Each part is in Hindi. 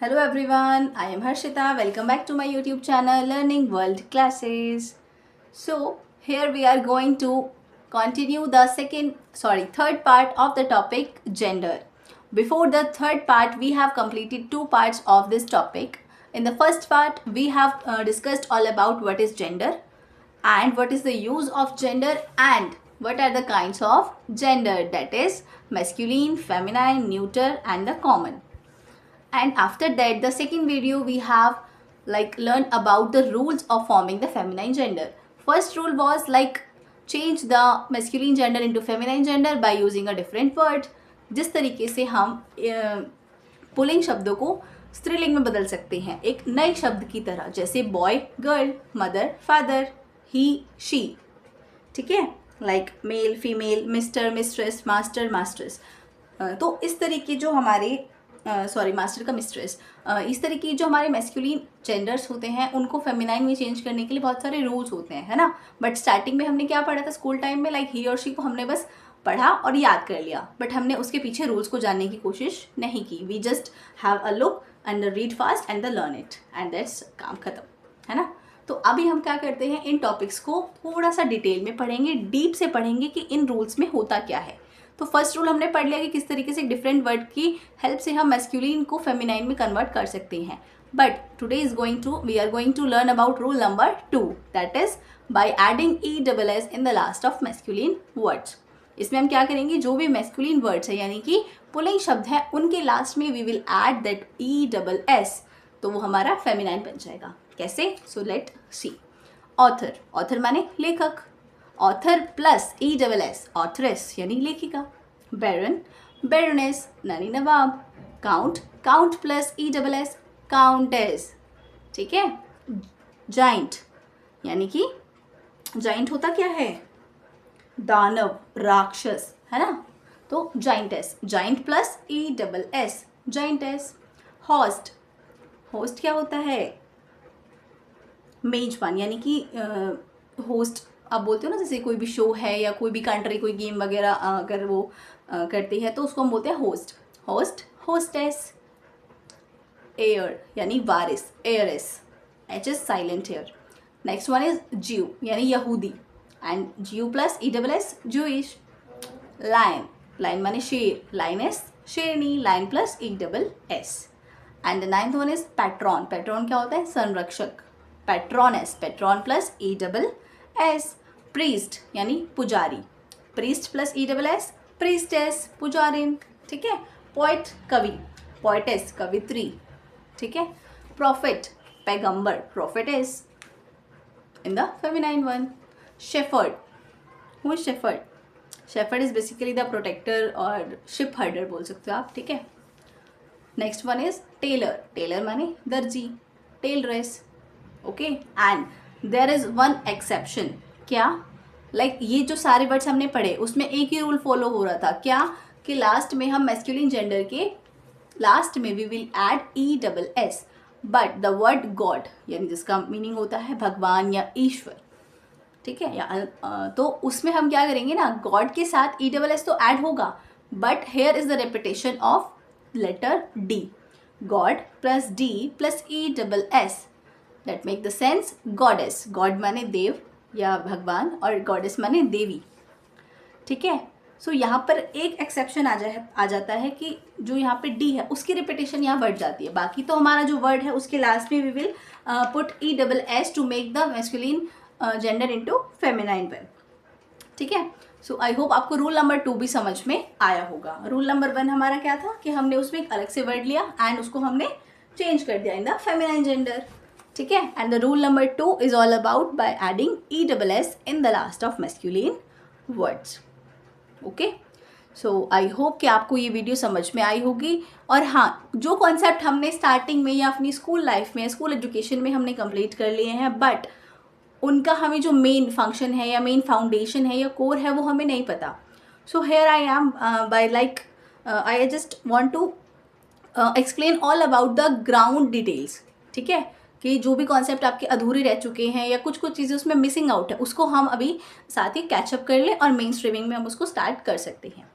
Hello everyone, I am Harshita. Welcome back to my YouTube channel Learning World Classes. So here we are going to continue the third part of the topic gender. Before the third part, we have completed two parts of this topic. In the first part, we have discussed all about what is gender and what is the use of gender and what are the kinds of gender, that is masculine, feminine, neuter and the common. And after that, the second video we have learned about the rules of forming the feminine gender. First rule was change the masculine gender into feminine gender by using a different word. जिस तरीके से हम पुल्लिंग शब्दों को स्त्रीलिंग में बदल सकते हैं एक नए शब्द की तरह, जैसे boy girl, mother father, he she, ठीक है, like male female, mister mistress, master mastress. तो इस तरीके जो हमारे मास्टर का मिस्ट्रेस, इस तरह की जो हमारे मैस्कुलिन जेंडर्स होते हैं उनको फेमिनाइन में चेंज करने के लिए बहुत सारे रूल्स होते हैं, है ना. बट स्टार्टिंग में हमने क्या पढ़ा था स्कूल टाइम में, ही और शी को हमने बस पढ़ा और याद कर लिया, बट हमने उसके पीछे रूल्स को जानने की कोशिश नहीं की. We just have a look and read fast and the learn it and that's काम खत्म, है ना. तो अभी हम क्या करते हैं, इन टॉपिक्स को थोड़ा सा डिटेल में पढ़ेंगे, डीप से पढ़ेंगे कि इन रूल्स में होता क्या है. तो फर्स्ट रूल हमने पढ़ लिया कि किस तरीके से डिफरेंट वर्ड की हेल्प से हम मैस्कुलिन को फेमिनाइन में कन्वर्ट कर सकते हैं. But today we are going to learn about rule number 2, that is by adding ESS in the last of masculine words. इसमें हम क्या करेंगे, जो भी मैस्कुलिन वर्ड्स है यानी कि पुल्लिंग शब्द है उनके लास्ट में we will add that ESS, तो वो हमारा फेमिनाइन बन जाएगा. कैसे? So let see. Author, author माने लेखक, ऑथर प्लस ESS ऑथरेस यानी लेखिका. बैरन, बैरोनेस यानी नवाब. Count, count plus ESS countess, ठीक है. जाइंट यानी कि जाइंट होता क्या है, दानव, राक्षस, है ना. तो giantess, giant plus ESS giantess. Host, host क्या होता है, मेजबान यानी कि होस्ट आप बोलते हो ना, जैसे कोई भी शो है या कोई भी कंट्री कोई गेम वगैरह अगर वो करती है तो उसको हम बोलते हैं होस्ट. Host, hostess. एयर यानी वारिस, heiress, HS silent heir. Next one is Jew यानी यहूदी and Jew plus ESS Jewish. Lion, lion माने शेर, लाइनेस शेरनी, lion plus ESS. And the ninth one is patron, patron क्या होता है, संरक्षक, patroness, patron plus ESS. Priest यानी पुजारी, प्रीस्ट प्लस ESS प्रीस्टेस, पुजारिन, ठीक है. पोइट कवि, पोइटेस कवित्री, ठीक है. प्रॉफिट पैगंबर, prophetess in the feminine one. Shepherd, who is shepherd, shepherd is basically the protector और शिप हर्डर बोल सकते हो आप, ठीक है. Next one is tailor, tailor माने दर्जी, tailoress, okay. And there is one exception. क्या, ये जो सारे वर्ड्स हमने पढ़े उसमें एक ही रूल फॉलो हो रहा था, क्या कि लास्ट में हम मैस्कुलिन जेंडर के लास्ट में we will add ESS, but the word god यानी जिसका मीनिंग होता है भगवान या ईश्वर, ठीक है, या तो उसमें हम क्या करेंगे ना, गॉड के साथ ESS तो ऐड होगा, but here is the repetition of letter D. God plus D plus ESS, that make the sense goddess. God माने देव या भगवान और गॉडेस माने देवी, ठीक है. सो यहाँ पर एक एक्सेप्शन आ जाता है कि जो यहाँ पे D है उसकी रिपीटेशन यहाँ बढ़ जाती है. बाकी तो हमारा जो वर्ड है उसके लास्ट में we will put ESS to make the masculine gender into feminine verb, ठीक है. सो आई होप आपको रूल नंबर 2 भी समझ में आया होगा. रूल नंबर 1 हमारा क्या था कि हमने उसमें एक अलग से वर्ड लिया एंड उसको हमने चेंज कर दिया इन द फेमिनाइन जेंडर, ठीक है. And the rule number 2 is all about by adding ESS in the last of masculine words, okay. So I hope कि आपको ये वीडियो समझ में आई होगी. और हाँ, जो कॉन्सेप्ट हमने स्टार्टिंग में या अपनी स्कूल लाइफ में, स्कूल एजुकेशन में हमने कंप्लीट कर लिए हैं, बट उनका हमें जो मेन फंक्शन है या मेन फाउंडेशन है या कोर है वो हमें नहीं पता. So here I am by I just want to explain all about the ground details, ठीक है, कि जो भी कॉन्सेप्ट आपके अधूरे रह चुके हैं या कुछ कुछ चीज़ें उसमें मिसिंग आउट है उसको हम अभी साथ ही कैचअप कर लें और मेन स्ट्रीमिंग में हम उसको स्टार्ट कर सकते हैं,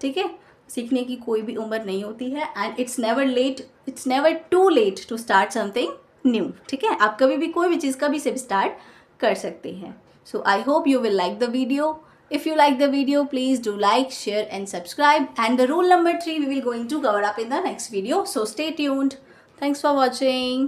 ठीक है. सीखने की कोई भी उम्र नहीं होती है, and it's never too late to start something new, ठीक है। आप कभी भी कोई भी चीज़ कभी से भी स्टार्ट कर सकते हैं। So I hope you will like the video. If you like the video, please do like, share and subscribe. And the rule number 3 we will going to cover up in the next video. So stay tuned. Thanks for watching.